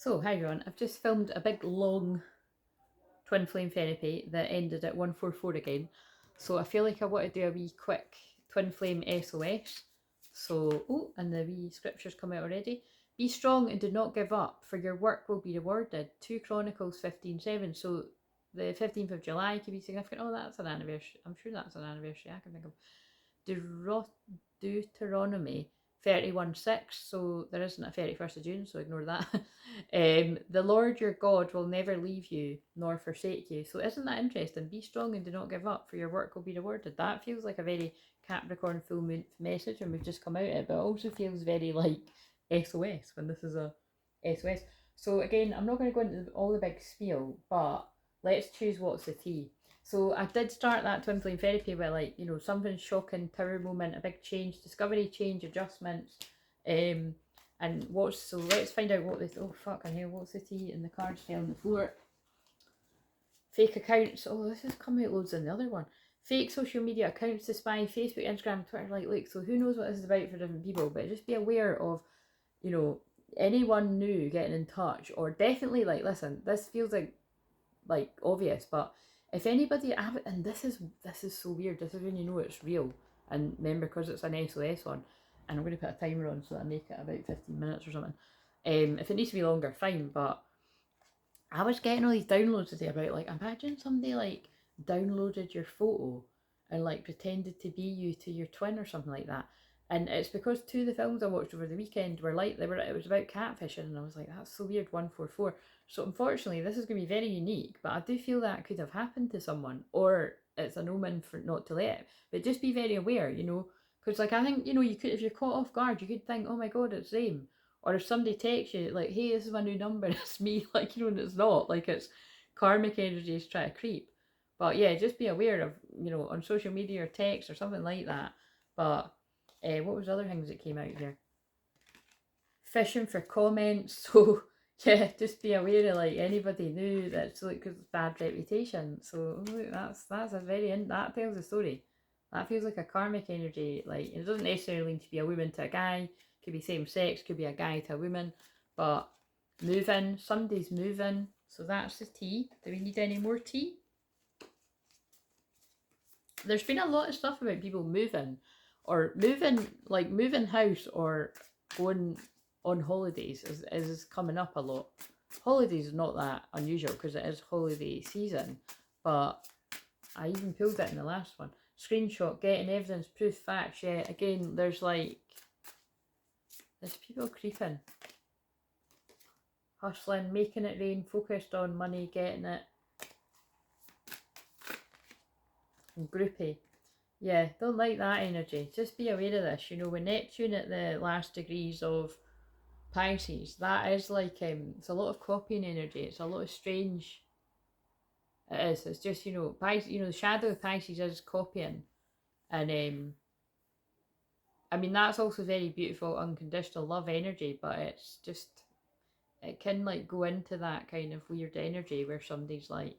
So, hi everyone, I've just filmed a big long twin flame therapy that ended at 144 again. So I feel like I want to do a wee quick twin flame SOS. So, oh, and the wee scriptures come out already. Be strong and do not give up, for your work will be rewarded. 2 Chronicles 15:7. So the 15th of July could be significant. Oh, that's an anniversary. I'm sure that's an anniversary I can think of. Deuteronomy 31:6, so there isn't a 31st of June, so ignore that. The Lord your God will never leave you nor forsake you. So isn't that interesting? Be strong and do not give up, for your work will be rewarded. That feels like a very Capricorn full moon message, and we've just come out of it, but it also feels very like SOS when this is a SOS. So again, I'm not going to go into all the big spiel, but let's choose what's the tea. So I did start that twin flame therapy with, like, you know, something shocking, tower moment, a big change, discovery, change, adjustments. And what's, so let's find out what this, oh fucking hell, what's the tea? And the cards fell on the floor. Fake accounts, oh, this has come out loads in the other one. Fake social media accounts to spy, Facebook, Instagram, Twitter, like, look, so who knows what this is about for different people, but just be aware of, you know, anyone new getting in touch, or definitely, like, listen, this feels like obvious, but if anybody, and this is so weird, this is when you know it's real, and remember, because it's an SOS one, and I'm going to put a timer on so that I make it about 15 minutes or something. If it needs to be longer, fine, but I was getting all these downloads today about, like, imagine somebody like downloaded your photo and like pretended to be you to your twin or something like that. And it's because two of the films I watched over the weekend were like, it was about catfishing, and I was like, that's so weird, 144. So unfortunately, this is going to be very unique, but I do feel that could have happened to someone, or it's an omen for not to let it. But just be very aware, you know, because, like, I think, you know, you could, if you're caught off guard, you could think, oh my god, it's them. Or if somebody texts you, like, hey, this is my new number, it's me, like, you know, and it's not, like, it's karmic energies trying to creep. But yeah, just be aware of, you know, on social media or text or something like that. But what was the other things that came out here? Fishing for comments. So yeah, just be aware of, like, anybody new that's, like, because it's bad reputation. So that's a very, that tells a story. That feels like a karmic energy. Like, it doesn't necessarily need to be a woman to a guy. Could be same sex. Could be a guy to a woman. But moving, somebody's moving. So that's the tea. Do we need any more tea? There's been a lot of stuff about people moving, or moving, like moving house, or going on holidays is coming up a lot. Holidays is not that unusual because it is holiday season, but I even pulled it in the last one. Screenshot, getting evidence, proof, facts. Yeah, again, there's people creeping, hustling, making it rain, focused on money, getting it, and groupie. Yeah, don't like that energy. Just be aware of this. You know, with Neptune at the last degrees of Pisces, that is like, it's a lot of copying energy. It's a lot of strange. It is. It's just, you know, Pisces. You know, the shadow of Pisces is copying, and I mean, that's also very beautiful, unconditional love energy. But it's just, it can, like, go into that kind of weird energy where somebody's like,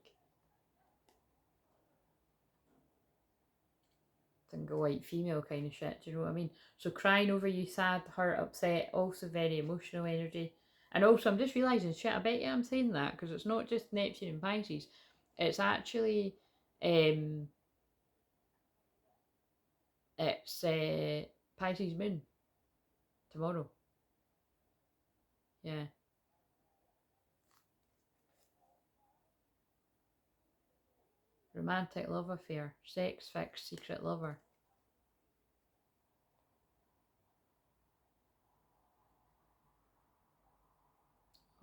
single white female kind of shit, do you know what I mean? So crying over you, sad, hurt, upset, also very emotional energy. And also, I'm just realising, shit, I bet you I'm saying that because it's not just Neptune and Pisces. It's actually, it's Pisces moon tomorrow. Yeah. Romantic love affair, sex fix, secret lover.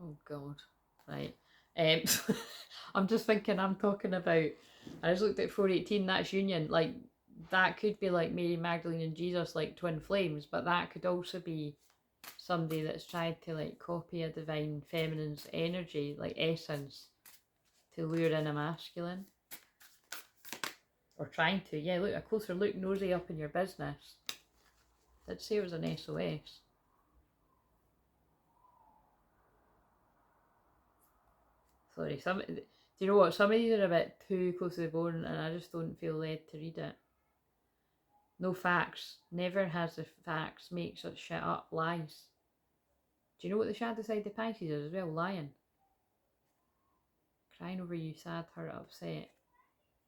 Oh god. Right. I'm just thinking, I'm talking about, I just looked at 418, that's union. Like, that could be like Mary Magdalene and Jesus, like twin flames, but that could also be somebody that's tried to, like, copy a divine feminine's energy, like essence, to lure in a masculine. Or trying to. Yeah, look, a closer look, nosy up in your business. Did say it was an SOS. Sorry, do you know what? Some of these are a bit too close to the bone, and I just don't feel led to read it. No facts. Never has the facts. Makes such shit up. Lies. Do you know what the shadow side of Pisces is as well? Lion. Crying over you, sad, hurt, upset.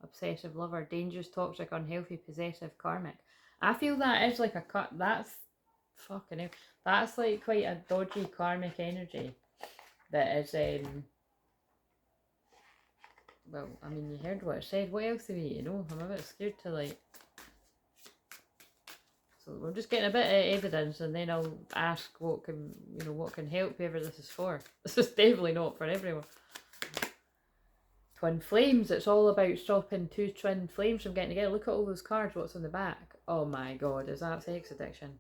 Obsessive lover, dangerous, toxic, unhealthy, possessive, karmic. I feel that is like a cut. That's fucking hell. That's like quite a dodgy karmic energy. That is, well, I mean, you heard what it said. What else do we need to know? I'm a bit scared to like. So we're just getting a bit of evidence, and then I'll ask what can, you know, what can help whoever this is for. This is definitely not for everyone. Twin flames. It's all about stopping two twin flames from getting together. Look at all those cards. What's on the back? Oh my god, is that sex addiction?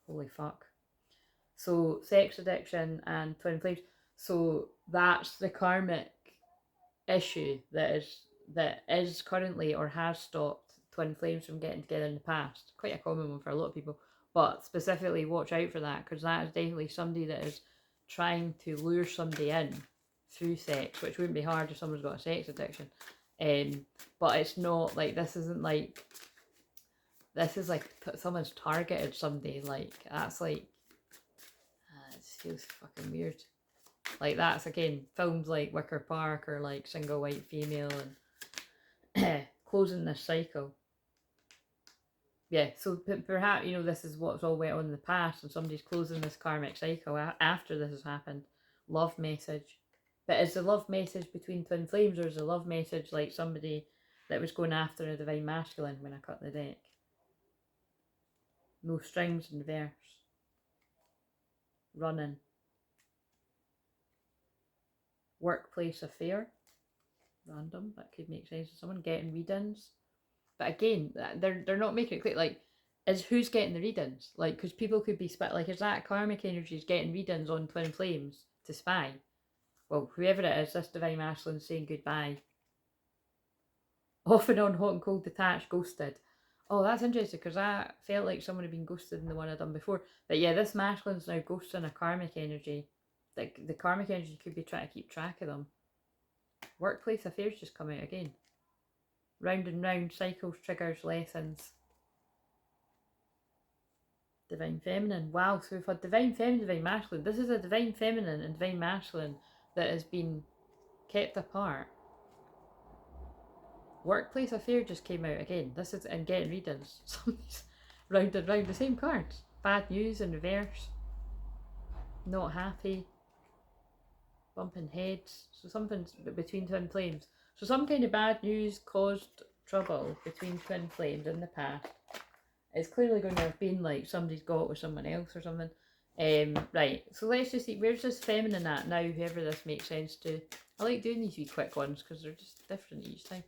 Holy fuck. So sex addiction and twin flames. So that's the karmic issue that is currently or has stopped twin flames from getting together in the past. Quite a common one for a lot of people. But specifically watch out for that, because that is definitely somebody that is trying to lure somebody in through sex, which wouldn't be hard if someone's got a sex addiction. But it's not like, this isn't like, this is like someone's targeted somebody. Like, that's like, it just feels fucking weird. Like, that's again films like Wicker Park or like Single White Female and closing this cycle. Yeah, so perhaps, you know, this is what's all went on in the past and somebody's closing this karmic cycle after this has happened. Love message. But is the love message between twin flames, or is the love message like somebody that was going after a divine masculine when I cut the deck? No strings in verse. Running. Workplace affair. Random, that could make sense to someone. Getting readings. But again, they're not making it clear, like, is who's getting the readings? Like, because people could be like, is that karmic energy is getting readings on twin flames to spy? Well, whoever it is, this divine masculine saying goodbye. Off and on, hot and cold, detached, ghosted. Oh, that's interesting, because I felt like someone had been ghosted in the one I'd done before. But yeah, this masculine's now ghosting a karmic energy. Like, the karmic energy could be trying to keep track of them. Workplace affairs just come out again. Round and round, cycles, triggers, lessons. Divine feminine. Wow, so we've had divine feminine, divine masculine. This is a divine feminine and divine masculine that has been kept apart. Workplace affair just came out again. This is in getting readings. Somebody's round and round the same cards. Bad news in reverse. Not happy. Bumping heads. So something's between twin flames. So some kind of bad news caused trouble between twin flames in the past. It's clearly going to have been like somebody's got with someone else or something. Right, so let's just see, where's this feminine at now, whoever this makes sense to. I like doing these wee quick ones because they're just different each time.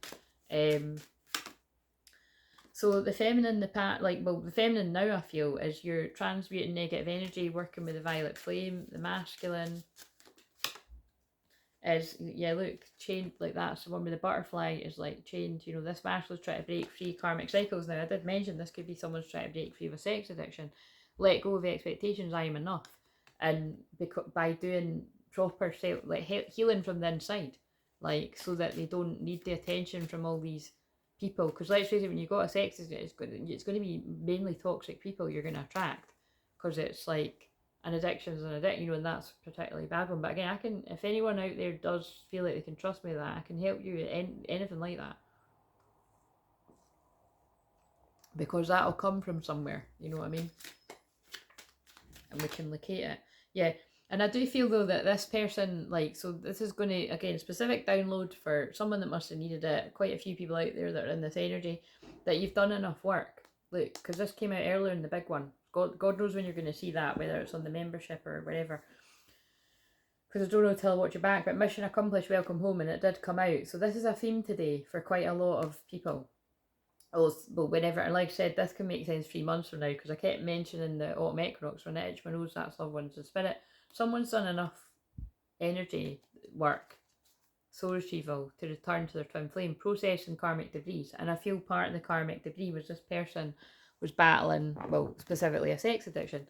So the feminine, the feminine now I feel is you're transmuting negative energy, working with the violet flame. The masculine is, yeah, look, chained, like that's the one with the butterfly is like chained. You know, this masculine's trying to break free karmic cycles. Now I did mention this could be someone's trying to break free of a sex addiction. Let go of expectations, I am enough. And by doing proper healing from the inside, like, so that they don't need the attention from all these people. Because let's face it, when you've got a sex addiction, it's going to be mainly toxic people you're going to attract, because it's like an addiction is an addiction, you know, and that's a particularly bad one. But again, I can, if anyone out there does feel like they can trust me with that, I can help you with anything like that, because that'll come from somewhere, you know what I mean, and we can locate it. Yeah, and I do feel though that this person, like, so this is going to, again, specific download for someone that must have needed it. Quite a few people out there that are in this energy, that you've done enough work. Look, because this came out earlier in the big one. God knows when you're going to see that, whether it's on the membership or whatever. Because I don't know till I watch it back, but mission accomplished, welcome home, and it did come out. So this is a theme today for quite a lot of people. Oh, well, whenever, and like I said, this can make sense 3 months from now, because I kept mentioning the autumn equinox when it itched my nose, that's loved ones in spirit. Someone's done enough energy work, soul retrieval, to return to their twin flame, processing karmic debris. And I feel part of the karmic debris was this person was battling, well, specifically a sex addiction.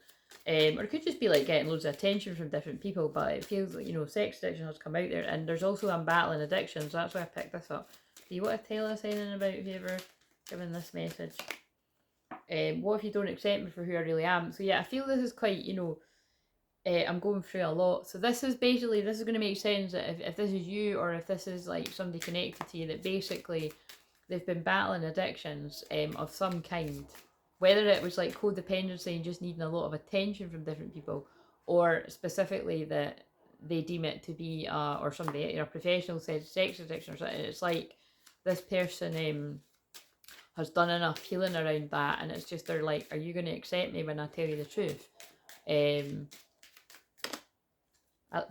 Or it could just be like getting loads of attention from different people, but it feels like, you know, sex addiction has come out there, and there's also I'm battling addiction, so that's why I picked this up. Do you want to tell us anything about whoever given this message? What if you don't accept me for who I really am? So yeah, I feel this is quite, you know, I'm going through a lot. So this is basically, this is going to make sense that if this is you, or if this is like somebody connected to you, that basically they've been battling addictions of some kind. Whether it was like codependency and just needing a lot of attention from different people, or specifically that they deem it to be, or somebody, you know, professional said sex addiction or something. It's like this person has done enough healing around that, and it's just they're like, are you going to accept me when I tell you the truth?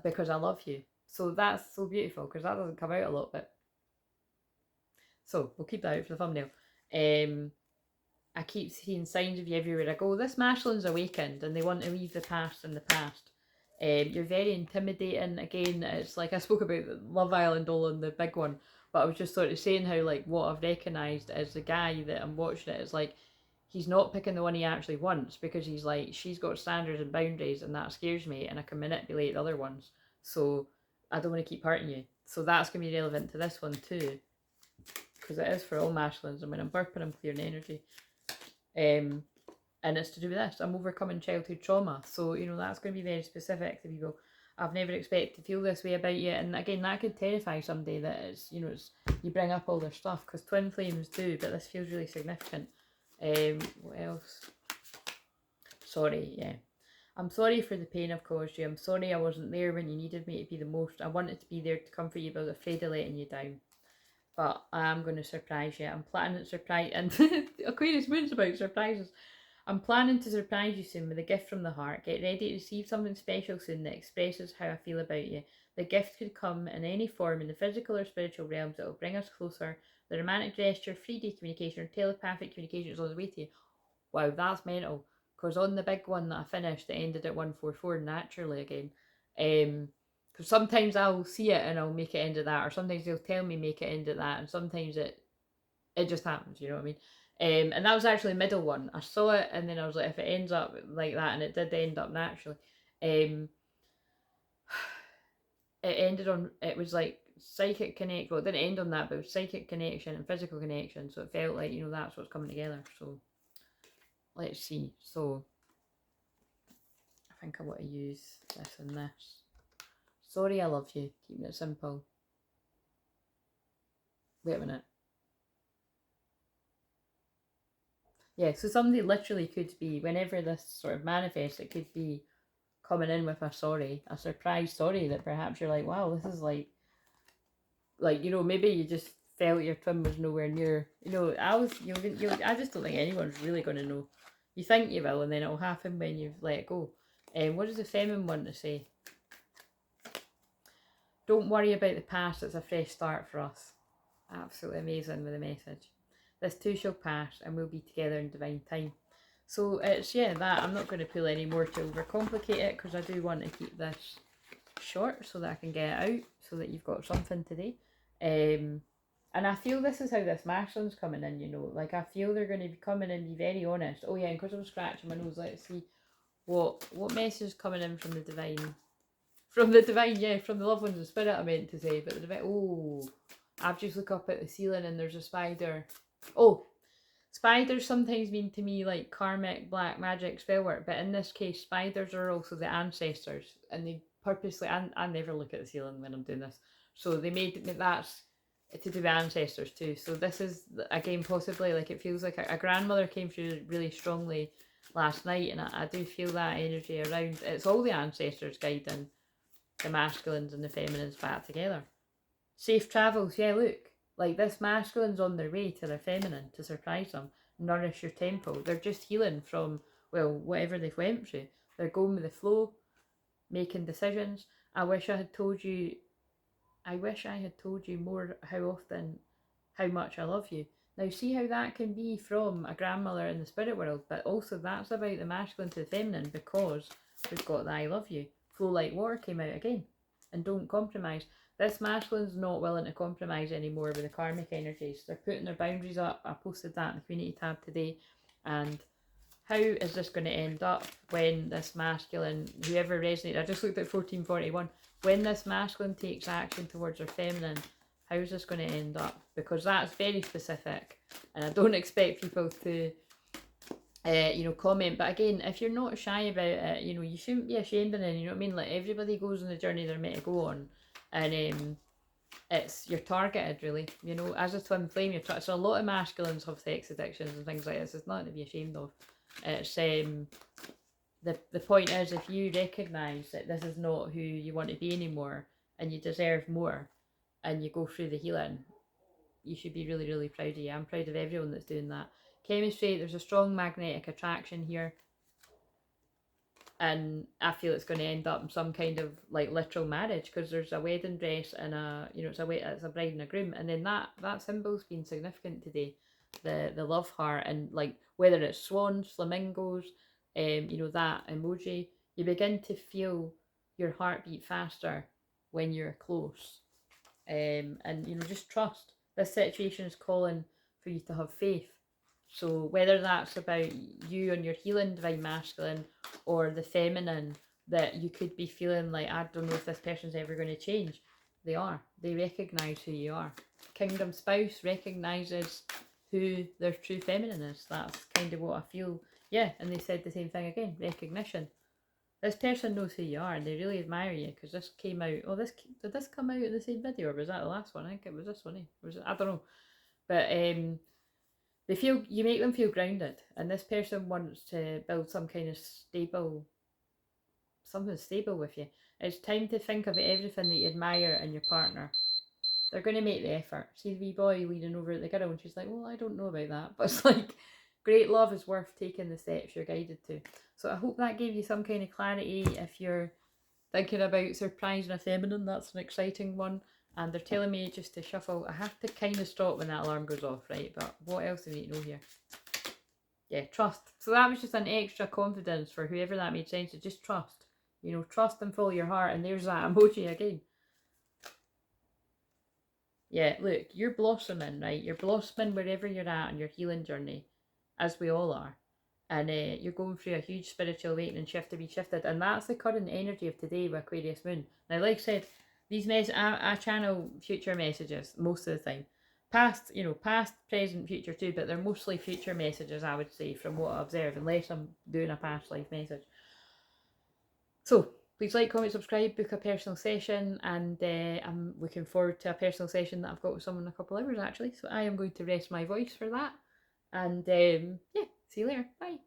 Because I love you. So that's so beautiful, because that doesn't come out a lot, but so we'll keep that out for the thumbnail. I keep seeing signs of you everywhere I go. This masculine's awakened and they want to leave the past in the past. You're very intimidating. Again, it's like I spoke about Love Island all on the big one, but I was just sort of saying how like what I've recognised as the guy that I'm watching it is like he's not picking the one he actually wants, because he's like, she's got standards and boundaries and that scares me and I can manipulate the other ones. So I don't want to keep hurting you. So that's going to be relevant to this one too, because it is for all masculines. And when I'm burping, I'm clearing energy. And it's to do with this. I'm overcoming childhood trauma. So, you know, that's going to be very specific to people. I've never expected to feel this way about you. And again, that could terrify somebody that is, you know, it's, you bring up all their stuff, because twin flames do, but this feels really significant. What else? Sorry, yeah. I'm sorry for the pain I've caused you. I'm sorry I wasn't there when you needed me to be the most. I wanted to be there to comfort you, but I was afraid of letting you down. But I am going to surprise you. I'm planning to surprise, and Aquarius Moon's about surprises. I'm planning to surprise you soon with a gift from the heart. Get ready to receive something special soon that expresses how I feel about you. The gift could come in any form in the physical or spiritual realms that will bring us closer. The romantic gesture, 3D communication, or telepathic communication is on the way to you. Wow, that's mental. Because on the big one that I finished, it ended at 144 naturally again. Because sometimes I'll see it and I'll make it end at that, or sometimes they'll tell me make it end at that, and sometimes it just happens, you know what I mean? And that was actually the middle one. I saw it and then I was like, if it ends up like that, and it did end up naturally. It ended on, it was like psychic connect, well, it didn't end on that, but it was psychic connection and physical connection, so it felt like, you know, that's what's coming together. So let's see. So I think I want to use this and this. Sorry, I love you. Keeping it simple. Wait a minute. Yeah, so somebody literally could be, whenever this sort of manifests, it could be coming in with a sorry, a surprise sorry, that perhaps you're like, wow, this is like, you know, maybe you just felt your twin was nowhere near, you know, I just don't think anyone's really going to know. You think you will, and then it'll happen when you've let it go. What does the feminine want to say? Don't worry about the past, it's a fresh start for us. Absolutely amazing with the message. This too shall pass and we'll be together in divine time. So it's, yeah, that. I'm not going to pull any more to overcomplicate it, because I do want to keep this short so that I can get it out, so that you've got something today. And I feel this is how this masculine's coming in, you know. Like, I feel they're going to be coming in, be very honest. Oh yeah, and because I'm scratching my nose, let's see what message is coming in from the divine. From the divine, yeah, from the loved ones and spirit, I meant to say, but the divine, oh, I've just looked up at the ceiling and there's a spider. Oh, spiders sometimes mean to me like karmic black magic spell work, but in this case, spiders are also the ancestors, and they purposely, I never look at the ceiling when I'm doing this, so they made that's to do with ancestors too. So this is, again, possibly, like, it feels like a grandmother came through really strongly last night, and I do feel that energy around. It's all the ancestors guiding the masculines and the feminines back together. Safe travels, yeah, look. Like, this masculine's on their way to their feminine to surprise them. Nourish your temple. They're just healing from, well, whatever they've went through. They're going with the flow, making decisions. I wish I had told you more how often, how much I love you. Now, see how that can be from a grandmother in the spirit world, but also that's about the masculine to the feminine, because we've got the I love you. Flow like water came out again. And don't compromise. This masculine's not willing to compromise anymore with the karmic energies. They're putting their boundaries up. I posted that in the community tab today. And how is this going to end up when this masculine, whoever resonated, I just looked at 1441, when this masculine takes action towards their feminine, how is this going to end up? Because that's very specific, and I don't expect people to you know, comment. But again, if you're not shy about it, you know, you shouldn't be ashamed of it. You know what I mean? Like, everybody goes on the journey they're meant to go on, and it's you're targeted, really. You know, as a twin flame, you're so a lot of masculines have sex addictions and things like this. It's nothing to be ashamed of. It's the point is, if you recognise that this is not who you want to be anymore, and you deserve more, and you go through the healing, you should be really, really proud of you. I'm proud of everyone that's doing that. Chemistry, there's a strong magnetic attraction here, and I feel it's going to end up in some kind of like literal marriage, because there's a wedding dress and a, you know, it's a bride and a groom, and then that symbol's been significant today, the love heart, and like whether it's swans, flamingos, you know, that emoji, you begin to feel your heartbeat faster when you're close, and you know, just trust. This situation is calling for you to have faith. So whether that's about you and your healing divine masculine, or the feminine, that you could be feeling like, I don't know if this person's ever going to change. They are. They recognise who you are. Kingdom spouse recognises who their true feminine is. That's kind of what I feel. Yeah, and they said the same thing again. Recognition. This person knows who you are, and they really admire you, because this came out. Oh, did this come out in the same video, or was that the last one? I think it was this one. Was it? I don't know. But they feel, you make them feel grounded, and this person wants to build some kind of something stable with you. It's time to think of everything that you admire in your partner. They're going to make the effort. See the wee boy leaning over at the girl, and she's like, well, I don't know about that. But it's like, great love is worth taking the steps you're guided to. So I hope that gave you some kind of clarity. If you're thinking about surprising a feminine, that's an exciting one. And they're telling me just to shuffle. I have to kind of stop when that alarm goes off, right? But what else do we need to know here? Yeah, trust. So that was just an extra confidence for whoever that made sense to. Just trust. You know, trust and follow your heart. And there's that emoji again. Yeah, look, you're blossoming, right? You're blossoming wherever you're at on your healing journey, as we all are. And you're going through a huge spiritual awakening, shift to be shifted. And that's the current energy of today with Aquarius Moon. Now, like I said, these I channel future messages most of the time. Past, you know, past, present, future too, but they're mostly future messages, I would say, from what I observe, unless I'm doing a past life message. So, please like, comment, subscribe, book a personal session, and I'm looking forward to a personal session that I've got with someone in a couple of hours, actually. So I am going to rest my voice for that. And yeah, see you later. Bye.